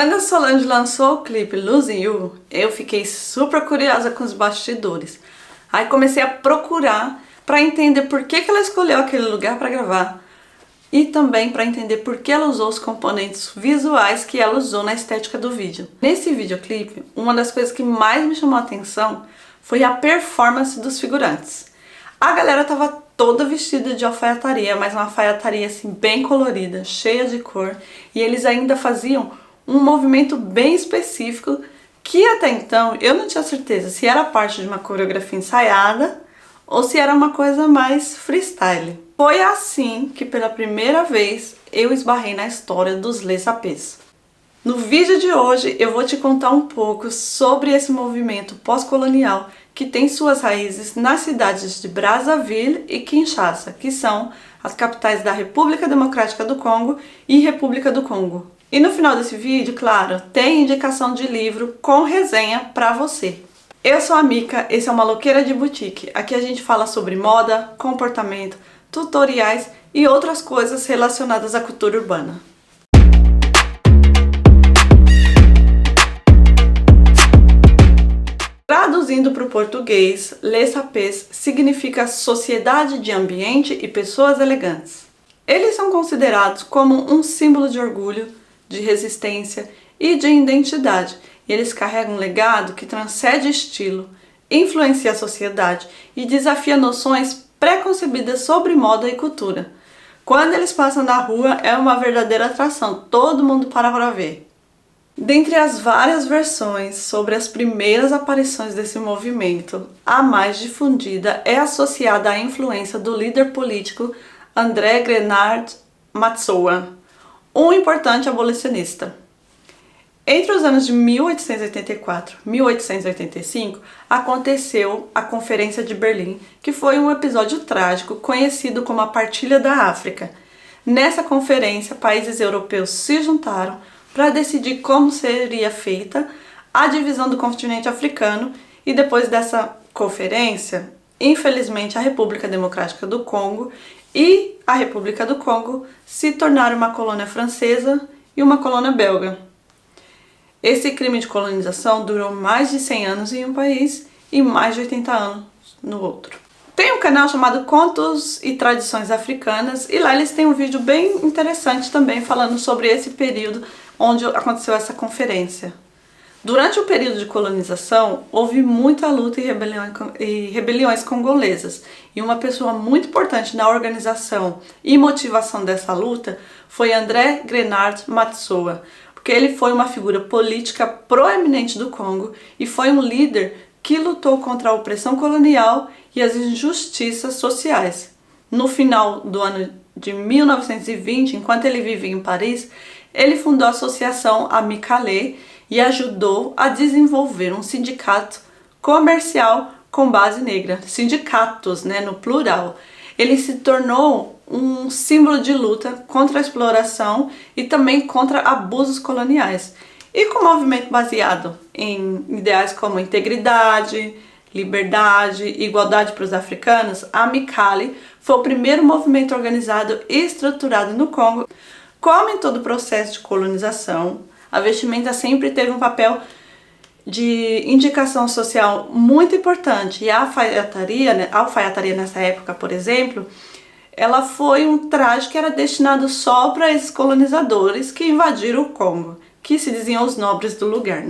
Quando a Solange lançou o clipe Losing You, eu fiquei super curiosa com os bastidores. Aí comecei a procurar para entender por que ela escolheu aquele lugar para gravar e também para entender por que ela usou os componentes visuais que ela usou na estética do vídeo. Nesse videoclipe, uma das coisas que mais me chamou a atenção foi a performance dos figurantes. A galera tava toda vestida de alfaiataria, mas uma alfaiataria assim bem colorida, cheia de cor, e eles ainda faziam um movimento bem específico que até então eu não tinha certeza se era parte de uma coreografia ensaiada ou se era uma coisa mais freestyle. Foi assim que pela primeira vez eu esbarrei na história dos Les Sapés. No vídeo de hoje eu vou te contar um pouco sobre esse movimento pós-colonial que tem suas raízes nas cidades de Brazzaville e Kinshasa, que são as capitais da República Democrática do Congo e República do Congo. E no final desse vídeo, claro, tem indicação de livro com resenha pra você. Eu sou a Mika, esse é o Maloqueira de Boutique. Aqui a gente fala sobre moda, comportamento, tutoriais e outras coisas relacionadas à cultura urbana. Traduzindo para o português, Les Sapés significa sociedade de ambiente e pessoas elegantes. Eles são considerados como um símbolo de orgulho, de resistência e de identidade. E eles carregam um legado que transcende estilo, influencia a sociedade e desafia noções pré-concebidas sobre moda e cultura. Quando eles passam na rua é uma verdadeira atração, todo mundo para ver. Dentre as várias versões sobre as primeiras aparições desse movimento, a mais difundida é associada à influência do líder político André Grenard Matsoa, um importante abolicionista. Entre os anos de 1884 e 1885, aconteceu a Conferência de Berlim, que foi um episódio trágico conhecido como a Partilha da África. Nessa conferência, países europeus se juntaram para decidir como seria feita a divisão do continente africano e depois dessa conferência, infelizmente, a República Democrática do Congo e a República do Congo se tornaram uma colônia francesa e uma colônia belga. Esse crime de colonização durou mais de 100 anos em um país e mais de 80 anos no outro. Tem um canal chamado Contos e Tradições Africanas e lá eles têm um vídeo bem interessante também falando sobre esse período onde aconteceu essa conferência. Durante o período de colonização, houve muita luta e rebeliões congolesas, e uma pessoa muito importante na organização e motivação dessa luta foi André Grenard Matsoa, porque ele foi uma figura política proeminente do Congo e foi um líder que lutou contra a opressão colonial e as injustiças sociais. No final do ano de 1920, enquanto ele vivia em Paris, ele fundou a associação Amicale e ajudou a desenvolver um sindicato comercial com base negra. Sindicatos, no plural. Ele se tornou um símbolo de luta contra a exploração e também contra abusos coloniais. E com um movimento baseado em ideais como integridade, liberdade e igualdade para os africanos, a Amicale foi o primeiro movimento organizado e estruturado no Congo. Como em todo o processo de colonização, a vestimenta sempre teve um papel de indicação social muito importante. E a alfaiataria nessa época, por exemplo, ela foi um traje que era destinado só para esses colonizadores que invadiram o Congo, que se diziam os nobres do lugar,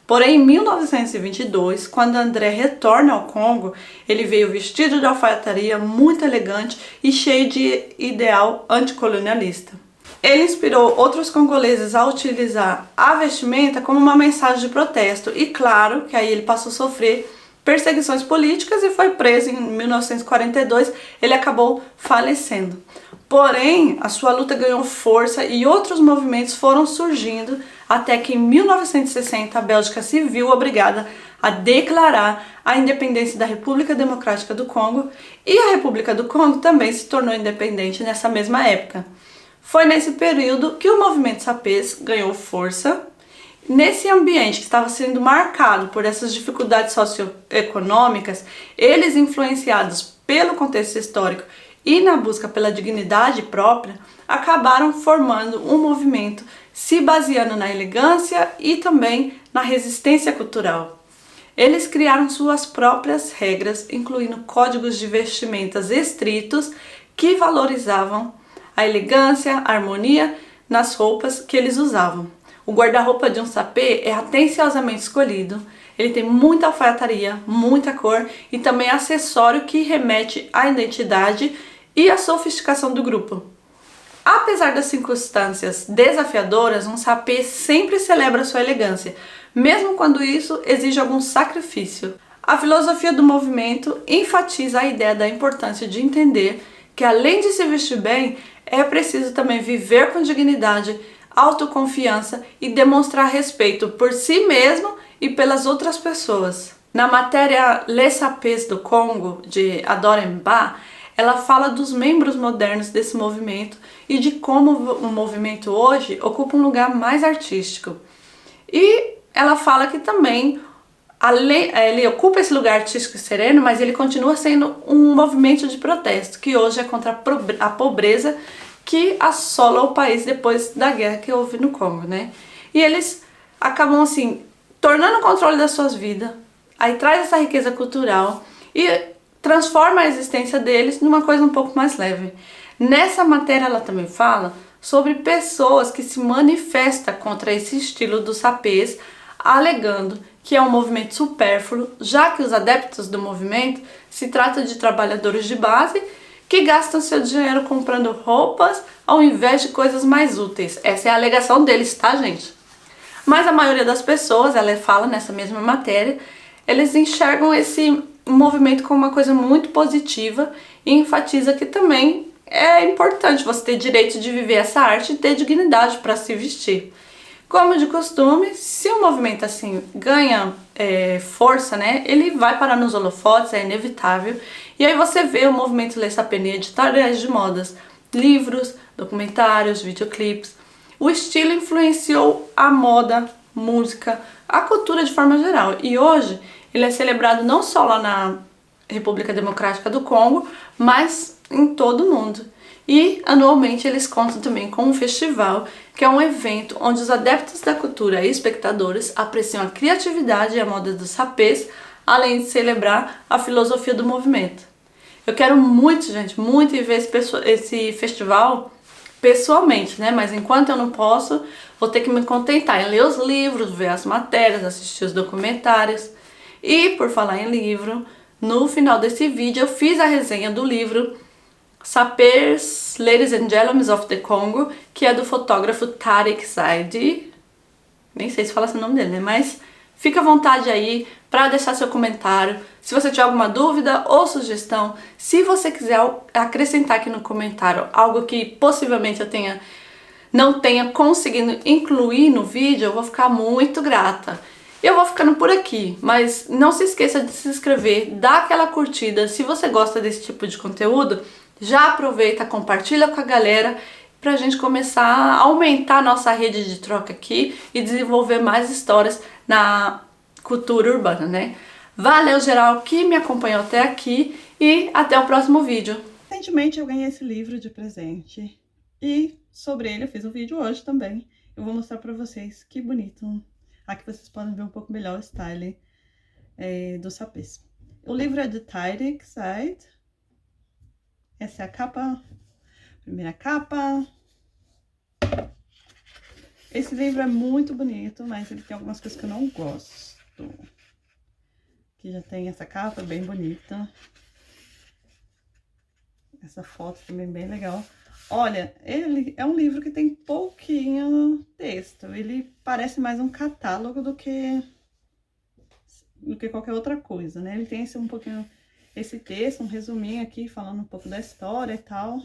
Porém, em 1922, quando André retorna ao Congo, ele veio vestido de alfaiataria, muito elegante e cheio de ideal anticolonialista. Ele inspirou outros congoleses a utilizar a vestimenta como uma mensagem de protesto e claro que aí ele passou a sofrer perseguições políticas e foi preso em 1942, ele acabou falecendo. Porém, a sua luta ganhou força e outros movimentos foram surgindo até que em 1960 a Bélgica se viu obrigada a declarar a independência da República Democrática do Congo e a República do Congo também se tornou independente nessa mesma época. Foi nesse período que o movimento sapês ganhou força. Nesse ambiente que estava sendo marcado por essas dificuldades socioeconômicas, eles influenciados pelo contexto histórico e na busca pela dignidade própria, acabaram formando um movimento se baseando na elegância e também na resistência cultural. Eles criaram suas próprias regras, incluindo códigos de vestimentas estritos que valorizavam a elegância, a harmonia nas roupas que eles usavam. O guarda-roupa de um sapê é atenciosamente escolhido, ele tem muita alfaiataria, muita cor e também acessório que remete à identidade e à sofisticação do grupo. Apesar das circunstâncias desafiadoras, um sapê sempre celebra sua elegância, mesmo quando isso exige algum sacrifício. A filosofia do movimento enfatiza a ideia da importância de entender que, além de se vestir bem, é preciso também viver com dignidade, autoconfiança e demonstrar respeito por si mesmo e pelas outras pessoas. Na matéria Les Sapés do Congo, de Adoren Ba, ela fala dos membros modernos desse movimento e de como o movimento hoje ocupa um lugar mais artístico. E ela fala que também ele ocupa esse lugar artístico e sereno, mas ele continua sendo um movimento de protesto, que hoje é contra a pobreza que assola o país depois da guerra que houve no Congo, né? E eles acabam assim tornando o controle das suas vidas, aí traz essa riqueza cultural e transforma a existência deles numa coisa um pouco mais leve. Nessa matéria ela também fala sobre pessoas que se manifestam contra esse estilo dos sapês, alegando que é um movimento supérfluo, já que os adeptos do movimento se trata de trabalhadores de base que gastam seu dinheiro comprando roupas ao invés de coisas mais úteis. Essa é a alegação deles, tá, gente? Mas a maioria das pessoas, ela fala nessa mesma matéria, eles enxergam esse movimento como uma coisa muito positiva e enfatiza que também é importante você ter direito de viver essa arte e ter dignidade para se vestir. Como de costume, se um movimento assim ganha força, né, ele vai parar nos holofotes, é inevitável. E aí você vê o movimento Les Sapés editoriais de modas, livros, documentários, videoclipes. O estilo influenciou a moda, música, a cultura de forma geral. E hoje ele é celebrado não só lá na República Democrática do Congo, mas em todo o mundo. E anualmente eles contam também com um festival, que é um evento onde os adeptos da cultura e espectadores apreciam a criatividade e a moda dos sapês, além de celebrar a filosofia do movimento. Eu quero muito, gente, muito ir ver esse festival pessoalmente, né? Mas enquanto eu não posso, vou ter que me contentar em ler os livros, ver as matérias, assistir os documentários. E por falar em livro, no final desse vídeo eu fiz a resenha do livro Sapers, Ladies and Gentlemen of the Congo, que é do fotógrafo Tarek Zaidi. Nem sei se fala esse nome dele, né? Mas fica à vontade aí para deixar seu comentário. Se você tiver alguma dúvida ou sugestão, se você quiser acrescentar aqui no comentário algo que possivelmente eu não tenha conseguido incluir no vídeo, eu vou ficar muito grata. Eu vou ficando por aqui, mas não se esqueça de se inscrever, dar aquela curtida. Se você gosta desse tipo de conteúdo, já aproveita, compartilha com a galera pra gente começar a aumentar a nossa rede de troca aqui e desenvolver mais histórias na cultura urbana, né? Valeu, geral, que me acompanhou até aqui e até o próximo vídeo. Recentemente eu ganhei esse livro de presente e sobre ele eu fiz um vídeo hoje também. Eu vou mostrar pra vocês que bonito. Aqui vocês podem ver um pouco melhor o style dos sapês. O livro é de Tarek Zaidi. Essa é a capa, primeira capa. Esse livro é muito bonito, mas ele tem algumas coisas que eu não gosto. Aqui já tem essa capa bem bonita. Essa foto também bem legal. Olha, ele é um livro que tem pouquinho texto. Ele parece mais um catálogo do que qualquer outra coisa, né? Ele tem um pouquinho esse texto, um resuminho aqui, falando um pouco da história e tal.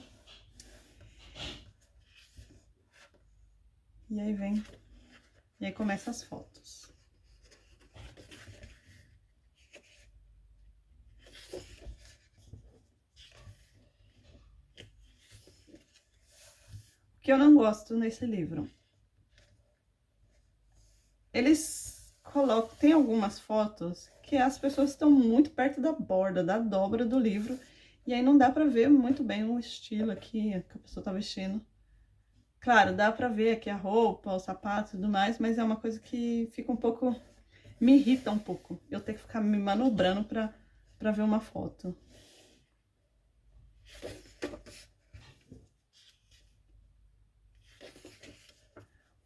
E aí começam as fotos. O que eu não gosto nesse livro? Eles colocam, tem algumas fotos que as pessoas estão muito perto da borda, da dobra do livro. E aí não dá pra ver muito bem o estilo aqui que a pessoa tá vestindo. Claro, dá pra ver aqui a roupa, os sapatos e tudo mais, mas é uma coisa que fica um pouco... me irrita um pouco. Eu tenho que ficar me manobrando pra ver uma foto.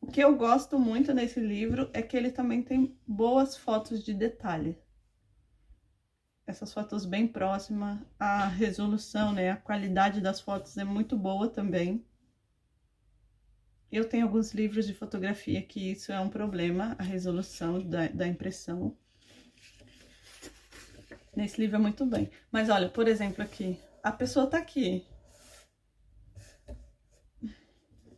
O que eu gosto muito nesse livro é que ele também tem boas fotos de detalhe. Essas fotos bem próximas, a resolução, né, a qualidade das fotos é muito boa também. Eu tenho alguns livros de fotografia que isso é um problema, a resolução da impressão. Nesse livro é muito bem. Mas olha, por exemplo aqui, a pessoa tá aqui.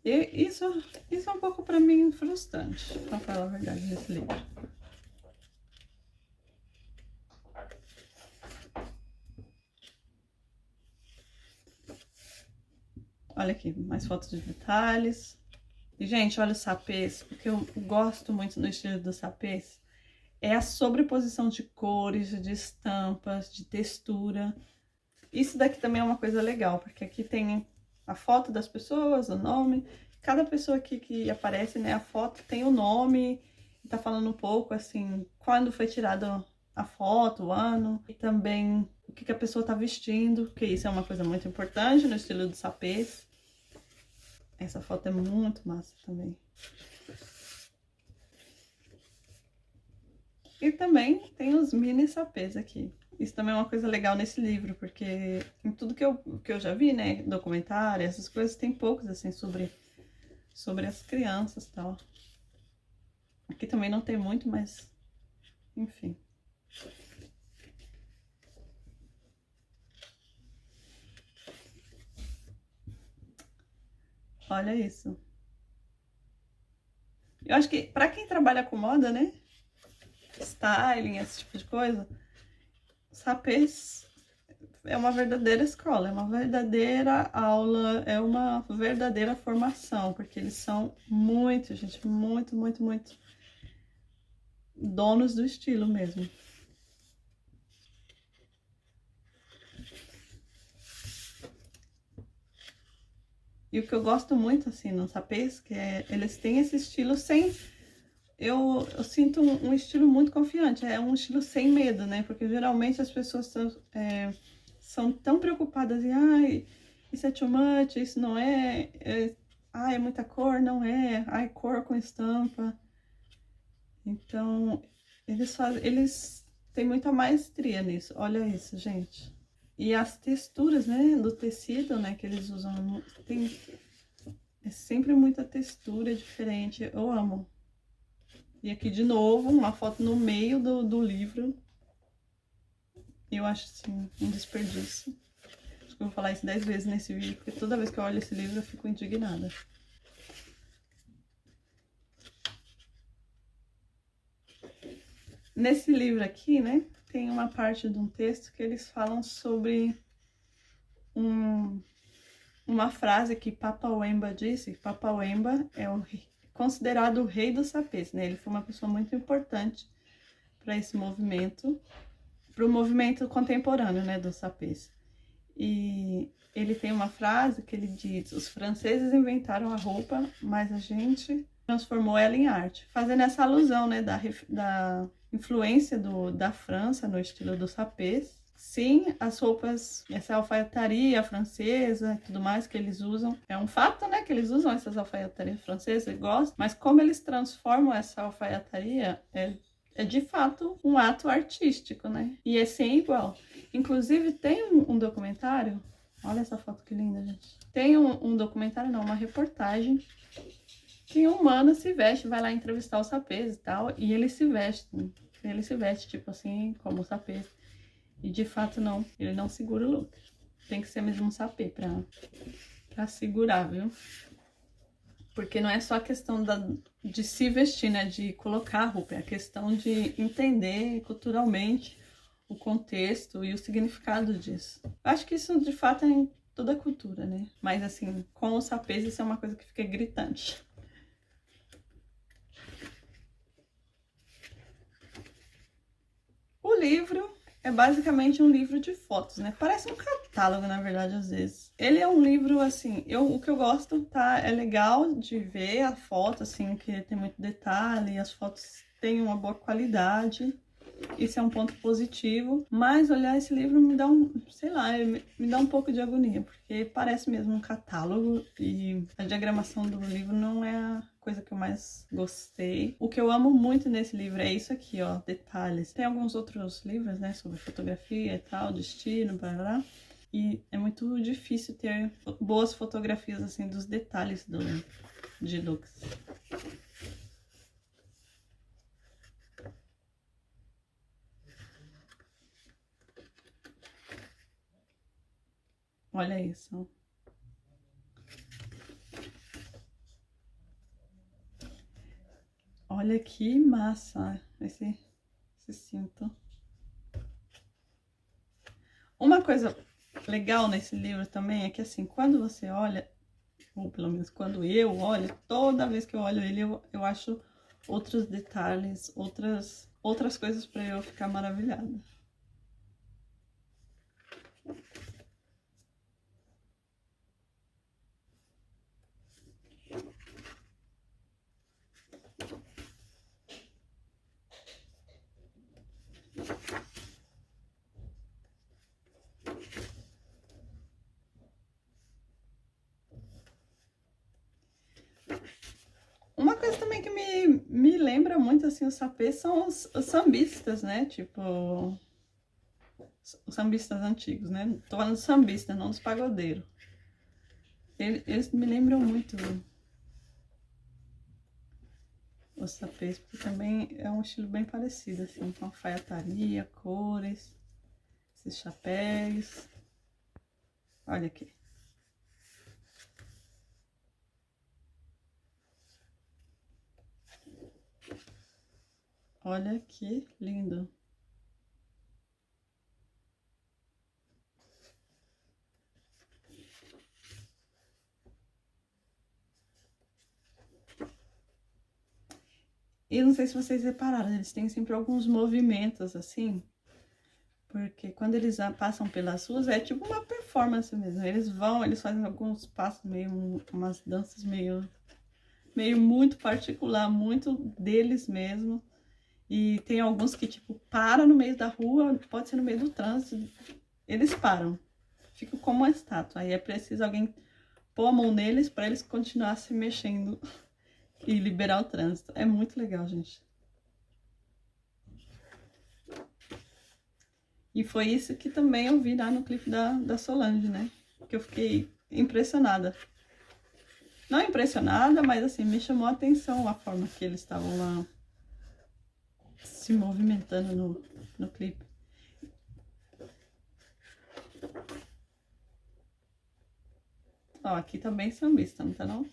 E isso é um pouco pra mim frustrante, pra falar a verdade, nesse livro. Olha aqui, mais fotos de detalhes. E, gente, olha os sapês. O que eu gosto muito no estilo dos sapês é a sobreposição de cores, de estampas, de textura. Isso daqui também é uma coisa legal, porque aqui tem a foto das pessoas, o nome. Cada pessoa aqui que aparece, né, a foto tem o nome, tá falando um pouco, assim, quando foi tirada a foto, o ano, e também o que a pessoa tá vestindo, porque isso é uma coisa muito importante no estilo dos sapês. Essa foto é muito massa também. E também tem os mini sapês aqui. Isso também é uma coisa legal nesse livro, porque em tudo que eu já vi, né, documentário, essas coisas, tem poucos, assim, sobre as crianças e tal. Aqui também não tem muito, mas, enfim. Olha isso. Eu acho que pra quem trabalha com moda, né, styling, esse tipo de coisa, sapês é uma verdadeira escola, é uma verdadeira aula, é uma verdadeira formação, porque eles são muito, gente, muito, muito, muito donos do estilo mesmo. E o que eu gosto muito, assim, no sapês, que é, eles têm esse estilo sem... Eu sinto um estilo muito confiante, é um estilo sem medo, né? Porque geralmente as pessoas são tão preocupadas em, ai, isso é too much, isso não ai, é muita cor, não é, ai, cor com estampa. Então, eles têm muita maestria nisso, olha isso, gente. E as texturas, né, do tecido, né, que eles usam, é sempre muita textura diferente, eu amo. E aqui, de novo, uma foto no meio do livro. Eu acho, assim, um desperdício. Acho que eu vou falar isso 10 vezes nesse vídeo, porque toda vez que eu olho esse livro eu fico indignada. Nesse livro aqui, né, tem uma parte de um texto que eles falam sobre uma frase que Papa Wemba disse. Papa Wemba é considerado o rei dos sapês, né? Ele foi uma pessoa muito importante para esse movimento, para o movimento contemporâneo, né, dos sapês. E ele tem uma frase que ele diz: os franceses inventaram a roupa, mas a gente transformou ela em arte, fazendo essa alusão, né, da influência da França no estilo dos sapês. Sim, as roupas, essa alfaiataria francesa e tudo mais que eles usam, é um fato, né, que eles usam essas alfaiatarias francesas e gostam, mas como eles transformam essa alfaiataria é de fato um ato artístico, né? E é sem igual. Inclusive tem um documentário, olha essa foto que linda, gente. Tem um documentário, não, uma reportagem, que um humano se veste, vai lá entrevistar os sapês e tal, e ele se veste tipo assim, como o sapês. E de fato não, ele não segura o look. Tem que ser mesmo um sapê pra segurar, viu? Porque não é só a questão de se vestir, né? De colocar a roupa. É a questão de entender culturalmente o contexto e o significado disso. Eu acho que isso, de fato, é em toda a cultura, né? Mas, assim, com os sapês, isso é uma coisa que fica gritante. O livro é basicamente um livro de fotos, né? Parece um catálogo, na verdade, às vezes. Ele é um livro, assim, o que eu gosto, tá? É legal de ver a foto, assim, que tem muito detalhe, as fotos têm uma boa qualidade. Isso é um ponto positivo, mas olhar esse livro me dá sei lá, me dá um pouco de agonia, porque parece mesmo um catálogo e a diagramação do livro não é a coisa que eu mais gostei. O que eu amo muito nesse livro é isso aqui, ó, detalhes. Tem alguns outros livros, né, sobre fotografia e tal, destino, blá blá. E é muito difícil ter boas fotografias, assim, dos detalhes de looks. Olha isso. Olha que massa esse cinto. Uma coisa legal nesse livro também é que, assim, quando você olha, ou pelo menos quando eu olho, toda vez que eu olho ele, eu acho outros detalhes, outras coisas para eu ficar maravilhada. Uma coisa também que me lembra muito, assim, os sapês são os sambistas, né? Tipo, os sambistas antigos, né? Tô falando dos sambistas, não dos pagodeiros. Eles me lembram muito os sapês, porque também é um estilo bem parecido, assim, com alfaiataria, cores, esses chapéus. Olha aqui. Olha que lindo. E não sei se vocês repararam, eles têm sempre alguns movimentos assim, porque quando eles passam pelas ruas é tipo uma performance mesmo. Eles fazem alguns passos umas danças meio muito particular, muito deles mesmo. E tem alguns que tipo param no meio da rua, pode ser no meio do trânsito, eles param, ficam como uma estátua. Aí é preciso alguém pôr a mão neles para eles continuar se mexendo e liberar o trânsito. É muito legal, gente. E foi isso que também eu vi lá no clipe da Solange, né? Que eu fiquei impressionada. Não impressionada, mas assim, me chamou a atenção a forma que eles estavam lá se movimentando no clipe. Ó, aqui também sambista, não tá não?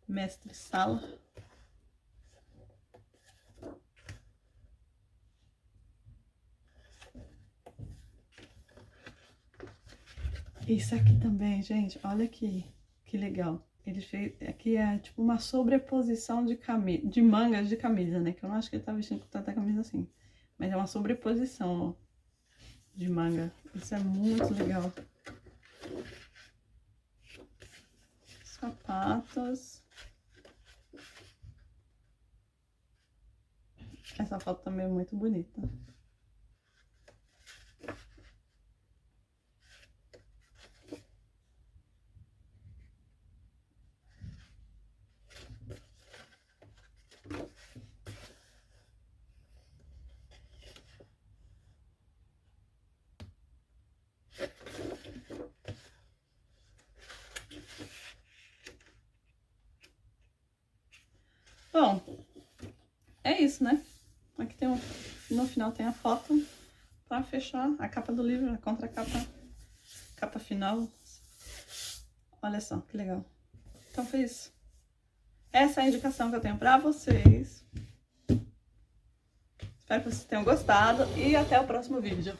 Mestre Sala. Isso aqui também, gente, olha aqui, que legal. Ele fez, aqui é tipo uma sobreposição de mangas de camisa, né? Que eu não acho que ele tá vestindo com tanta camisa assim. Mas é uma sobreposição, ó, de manga. Isso é muito legal. Sapatos. Essa foto também é muito bonita. Bom, é isso, né? Aqui tem no final tem a foto para fechar a capa do livro, a contracapa, capa final. Olha só, que legal. Então foi isso. Essa é a indicação que eu tenho para vocês. Espero que vocês tenham gostado e até o próximo vídeo.